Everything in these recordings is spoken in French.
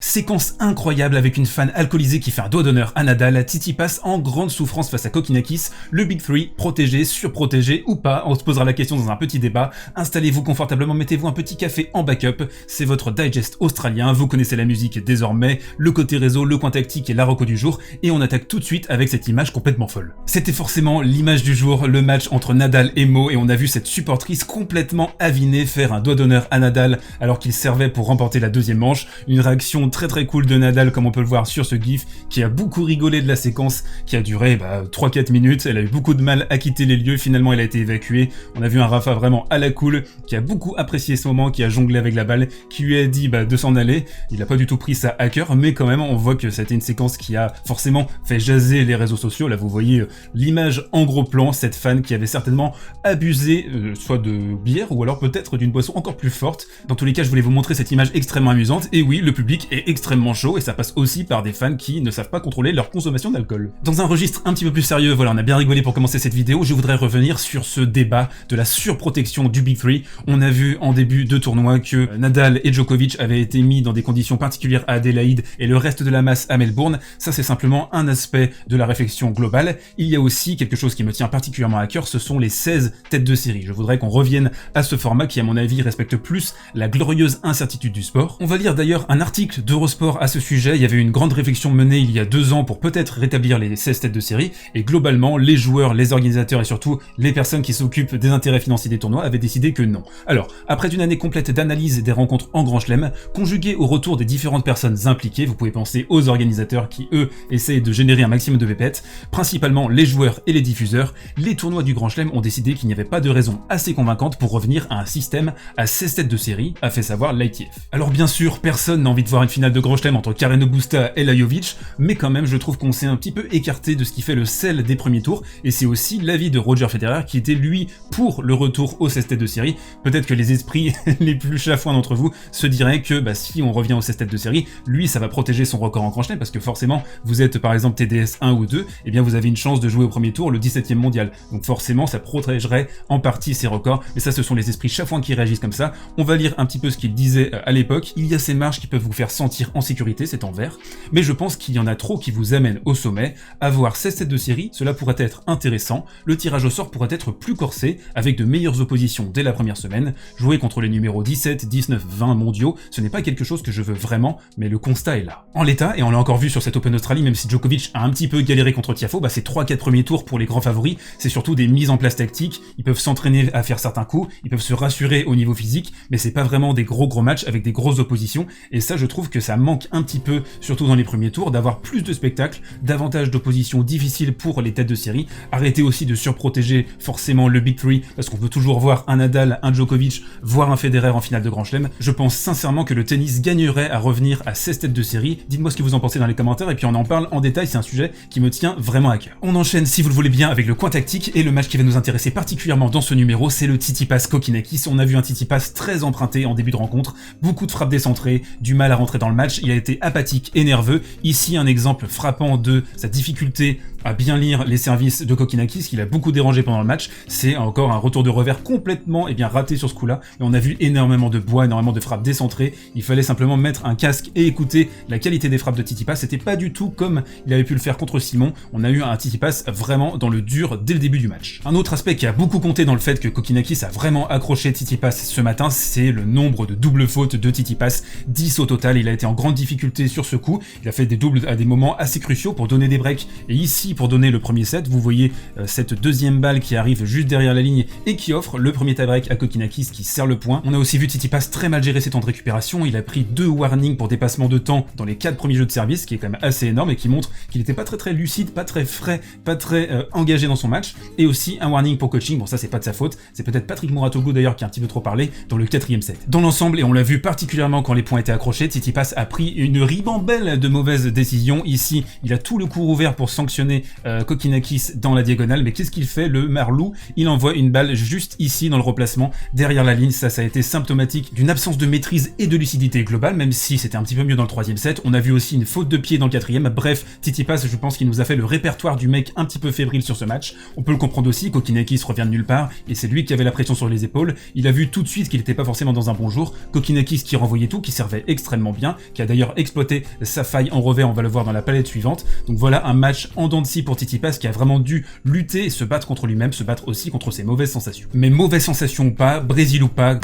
Séquence incroyable avec une fan alcoolisée qui fait un doigt d'honneur à Nadal, Tsitsipas en grande souffrance face à Kokkinakis, le Big Three, protégé, surprotégé ou pas, on se posera la question dans un petit débat. Installez-vous confortablement, mettez-vous un petit café en backup, c'est votre digest australien, vous connaissez la musique désormais, le côté réseau, le coin tactique et la reco du jour, et on attaque tout de suite avec cette image complètement folle. C'était forcément l'image du jour, le match entre Nadal et Mo, et on a vu cette supportrice complètement avinée faire un doigt d'honneur à Nadal alors qu'il servait pour remporter la deuxième manche, une réaction très cool de Nadal comme on peut le voir sur ce gif, qui a beaucoup rigolé de la séquence qui a duré 3-4 minutes, elle a eu beaucoup de mal à quitter les lieux, finalement elle a été évacuée, on a vu un Rafa vraiment à la cool, qui a beaucoup apprécié ce moment, qui a jonglé avec la balle, qui lui a dit de s'en aller, il a pas du tout pris ça à cœur, mais quand même on voit que c'était une séquence qui a forcément fait jaser les réseaux sociaux, là vous voyez l'image en gros plan, cette fan qui avait certainement abusé soit de bière ou alors peut-être d'une boisson encore plus forte. Dans tous les cas je voulais vous montrer cette image extrêmement amusante, et oui le public est extrêmement chaud et ça passe aussi par des fans qui ne savent pas contrôler leur consommation d'alcool. Dans un registre un petit peu plus sérieux, voilà, on a bien rigolé pour commencer cette vidéo, je voudrais revenir sur ce débat de la surprotection du Big Three. On a vu en début de tournoi que Nadal et Djokovic avaient été mis dans des conditions particulières à Adélaïde et le reste de la masse à Melbourne. Ça c'est simplement un aspect de la réflexion globale. Il y a aussi quelque chose qui me tient particulièrement à cœur, ce sont les 16 têtes de série. Je voudrais qu'on revienne à ce format qui à mon avis respecte plus la glorieuse incertitude du sport. On va lire d'ailleurs un article d'Eurosport à ce sujet, il y avait une grande réflexion menée il y a 2 ans pour peut-être rétablir les 16 têtes de série, et globalement les joueurs, les organisateurs et surtout les personnes qui s'occupent des intérêts financiers des tournois avaient décidé que non. Alors, après une année complète d'analyse des rencontres en Grand Chelem, conjuguée au retour des différentes personnes impliquées, vous pouvez penser aux organisateurs qui eux essayent de générer un maximum de pépettes, principalement les joueurs et les diffuseurs, les tournois du Grand Chelem ont décidé qu'il n'y avait pas de raison assez convaincante pour revenir à un système à 16 têtes de série, a fait savoir l'ITF. Alors bien sûr, personne n'a envie de voir une finale de Grand Chelem entre Karen Busta et Lajovic, mais quand même je trouve qu'on s'est un petit peu écarté de ce qui fait le sel des premiers tours, et c'est aussi l'avis de Roger Federer qui était lui pour le retour aux 16 têtes de série. Peut-être que les esprits les plus chafouins d'entre vous se diraient que si on revient aux 16 têtes de série, lui ça va protéger son record en Grand Chelem, parce que forcément vous êtes par exemple TDS 1 ou 2, et bien vous avez une chance de jouer au premier tour le 17e mondial, donc forcément ça protégerait en partie ses records, mais ça ce sont les esprits chafouins qui réagissent comme ça. On va lire un petit peu ce qu'il disait à l'époque. Il y a ces marges qui peuvent vous faire sentir en sécurité, c'est en vert, mais je pense qu'il y en a trop qui vous amènent au sommet. Avoir 16 têtes de série, cela pourrait être intéressant, le tirage au sort pourrait être plus corsé, avec de meilleures oppositions dès la première semaine, jouer contre les numéros 17, 19, 20 mondiaux, ce n'est pas quelque chose que je veux vraiment, mais le constat est là. En l'état, et on l'a encore vu sur cette Open Australie, même si Djokovic a un petit peu galéré contre Tiafoe, ces 3-4 premiers tours pour les grands favoris, c'est surtout des mises en place tactiques, ils peuvent s'entraîner à faire certains coups, ils peuvent se rassurer au niveau physique, mais c'est pas vraiment des gros matchs avec des grosses oppositions, et ça je trouve que ça manque un petit peu, surtout dans les premiers tours, d'avoir plus de spectacles, davantage d'oppositions difficiles pour les têtes de série, arrêter aussi de surprotéger forcément le Big Three, parce qu'on veut toujours voir un Nadal, un Djokovic, voire un Federer en finale de Grand Chelem. Je pense sincèrement que le tennis gagnerait à revenir à 16 têtes de série. Dites-moi ce que vous en pensez dans les commentaires, et puis on en parle en détail, c'est un sujet qui me tient vraiment à cœur. On enchaîne, si vous le voulez bien, avec le coin tactique, et le match qui va nous intéresser particulièrement dans ce numéro, c'est le Tsitsipas-Kokkinakis. On a vu un Tsitsipas très emprunté en début de rencontre, beaucoup de frappes décentrées, du mal à rentrer dans le match, il a été apathique et nerveux. Ici un exemple frappant de sa difficulté à bien lire les services de Kokkinakis, qu'il a beaucoup dérangé pendant le match. C'est encore un retour de revers complètement raté sur ce coup-là, mais on a vu énormément de bois, énormément de frappes décentrées, il fallait simplement mettre un casque et écouter la qualité des frappes de Tsitsipas. C'était pas du tout comme il avait pu le faire contre Simon, on a eu un Tsitsipas vraiment dans le dur dès le début du match. Un autre aspect qui a beaucoup compté dans le fait que Kokkinakis a vraiment accroché Tsitsipas ce matin, c'est le nombre de doubles fautes de Tsitsipas, 10 au total. Il a été en grande difficulté sur ce coup, il a fait des doubles à des moments assez cruciaux pour donner des breaks, et ici pour donner le premier set, vous voyez cette deuxième balle qui arrive juste derrière la ligne et qui offre le premier tie-break à Kokkinakis qui serre le point. On a aussi vu Tsitsipas très mal gérer ses temps de récupération, il a pris 2 warnings pour dépassement de temps dans les 4 premiers jeux de service, ce qui est quand même assez énorme et qui montre qu'il n'était pas très lucide, pas très frais, pas très engagé dans son match, et aussi un warning pour coaching. Bon, ça c'est pas de sa faute, c'est peut-être Patrick Mouratoglou d'ailleurs qui a un petit peu trop parlé dans le 4e set. Dans l'ensemble, et on l'a vu particulièrement quand les points étaient accrochés, Tsitsipas a pris une ribambelle de mauvaises décisions. Ici, il a tout le cours ouvert pour sanctionner enchaîner Kokkinakis dans la diagonale, mais qu'est-ce qu'il fait le Marlou? Il envoie une balle juste ici dans le replacement, derrière la ligne. Ça a été symptomatique d'une absence de maîtrise et de lucidité globale, même si c'était un petit peu mieux dans le troisième set. On a vu aussi une faute de pied dans le quatrième. Bref, Tsitsipas, je pense qu'il nous a fait le répertoire du mec un petit peu fébrile sur ce match. On peut le comprendre aussi, Kokkinakis revient de nulle part, et c'est lui qui avait la pression sur les épaules. Il a vu tout de suite qu'il n'était pas forcément dans un bon jour. Kokkinakis qui renvoyait tout, qui servait extrêmement bien, qui a d'ailleurs exploité sa faille en revers, on va le voir dans la palette suivante. Donc voilà un match en dents de scie pour Tsitsipas qui a vraiment dû lutter et se battre contre lui-même, se battre aussi contre ses mauvaises sensations. Mais mauvaises sensations ou pas, Brésil ou pas,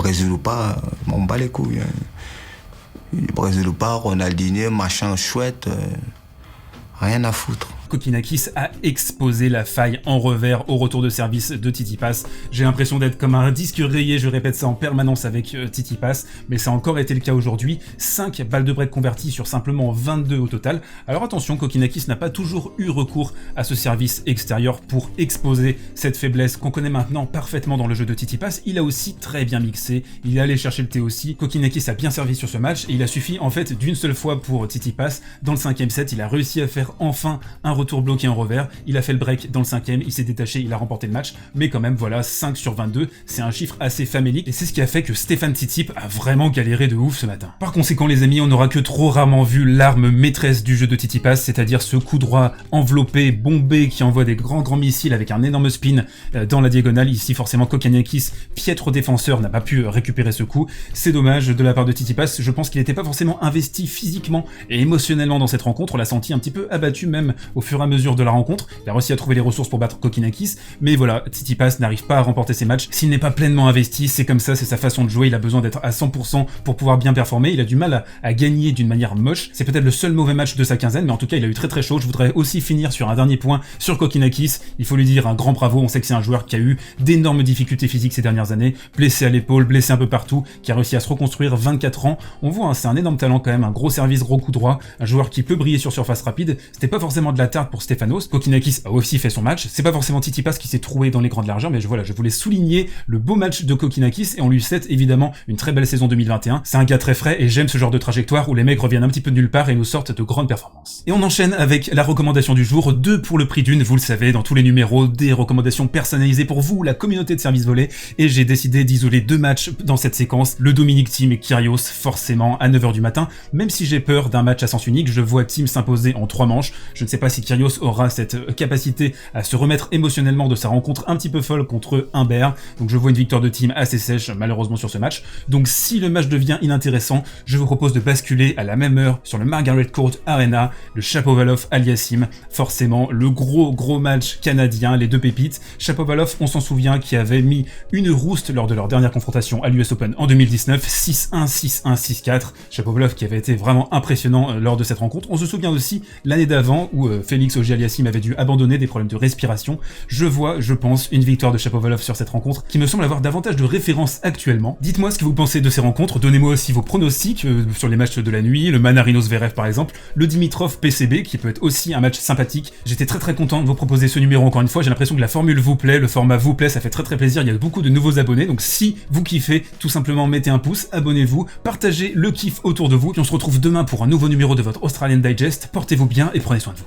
m'en bat les couilles. Brésil ou pas, Ronaldinho, machin chouette, rien à foutre. Kokkinakis a exposé la faille en revers au retour de service de Tsitsipas. J'ai l'impression d'être comme un disque rayé, je répète ça en permanence avec Tsitsipas, mais ça a encore été le cas aujourd'hui. 5 balles de break converties sur simplement 22 au total. Alors attention, Kokkinakis n'a pas toujours eu recours à ce service extérieur pour exposer cette faiblesse qu'on connaît maintenant parfaitement dans le jeu de Tsitsipas. Il a aussi très bien mixé, il est allé chercher le thé aussi. Kokkinakis a bien servi sur ce match et il a suffi en fait d'une seule fois pour Tsitsipas. Dans le 5e set, il a réussi à faire enfin un retour bloqué en revers, il a fait le break dans le 5e, il s'est détaché, il a remporté le match, mais quand même voilà, 5 sur 22, c'est un chiffre assez famélique, et c'est ce qui a fait que Stefan Tsitsipas a vraiment galéré de ouf ce matin. Par conséquent les amis, on n'aura que trop rarement vu l'arme maîtresse du jeu de Tsitsipas, c'est-à-dire ce coup droit enveloppé, bombé, qui envoie des grands missiles avec un énorme spin dans la diagonale. Ici forcément Kokkinakis, piètre défenseur, n'a pas pu récupérer ce coup, c'est dommage de la part de Tsitsipas. Je pense qu'il n'était pas forcément investi physiquement et émotionnellement dans cette rencontre, on l'a senti un petit peu abattu même au fur et à mesure de la rencontre. Il a réussi à trouver les ressources pour battre Kokkinakis, mais voilà, Tsitsipas n'arrive pas à remporter ses matchs s'il n'est pas pleinement investi. C'est comme ça, c'est sa façon de jouer, il a besoin d'être à 100% pour pouvoir bien performer, il a du mal à gagner d'une manière moche. C'est peut-être le seul mauvais match de sa quinzaine, mais en tout cas il a eu très chaud. Je voudrais aussi finir sur un dernier point sur Kokkinakis. Il faut lui dire un grand bravo, on sait que c'est un joueur qui a eu d'énormes difficultés physiques ces dernières années, blessé à l'épaule, blessé un peu partout, qui a réussi à se reconstruire, 24 ans. On voit, hein, c'est un énorme talent quand même, un gros service, gros coup droit, un joueur qui peut briller sur surface rapide. C'était pas forcément de la tarte pour Stefanos. Kokkinakis a aussi fait son match. C'est pas forcément Tsitsipas qui s'est trouvé dans les grandes largeurs, mais voilà, je voulais souligner le beau match de Kokkinakis et on lui souhaite évidemment une très belle saison 2021. C'est un gars très frais et j'aime ce genre de trajectoire où les mecs reviennent un petit peu de nulle part et nous sortent de grandes performances. Et on enchaîne avec la recommandation du jour, 2 pour le prix d'une, vous le savez, dans tous les numéros, des recommandations personnalisées pour vous, la communauté de service volé, et j'ai décidé d'isoler 2 matchs dans cette séquence, le Dominic Thiem et Kyrgios, forcément à 9h du matin, même si j'ai peur d'un match à sens unique, je vois Thiem s'imposer en 3 manches, je ne sais pas si Kyrgios aura cette capacité à se remettre émotionnellement de sa rencontre un petit peu folle contre Humbert, donc je vois une victoire de Thiem assez sèche malheureusement sur ce match. Donc si le match devient inintéressant, je vous propose de basculer à la même heure sur le Margaret Court Arena, le Shapovalov-Aliassime, forcément le gros match canadien, les 2 pépites. Shapovalov, on s'en souvient, qui avait mis une rouste lors de leur dernière confrontation à l'US Open en 2019, 6-1, 6-1, 6-4. Shapovalov qui avait été vraiment impressionnant lors de cette rencontre. On se souvient aussi l'année d'avant où Félix Auger-Aliassime avait dû abandonner des problèmes de respiration. Je vois, je pense, une victoire de Shapovalov sur cette rencontre qui me semble avoir davantage de références actuellement. Dites-moi ce que vous pensez de ces rencontres, donnez-moi aussi vos pronostics sur les matchs de la nuit, le Manarino-Zverev par exemple, le Dimitrov-PCB qui peut être aussi un match sympathique. J'étais très content de vous proposer ce numéro encore une fois, j'ai l'impression que la formule vous plaît, le format vous plaît, ça fait très plaisir, il y a beaucoup de nouveaux abonnés, donc si vous kiffez, tout simplement mettez un pouce, abonnez-vous, partagez le kiff autour de vous, puis on se retrouve demain pour un nouveau numéro de votre Australian Digest, portez-vous bien et prenez soin de vous.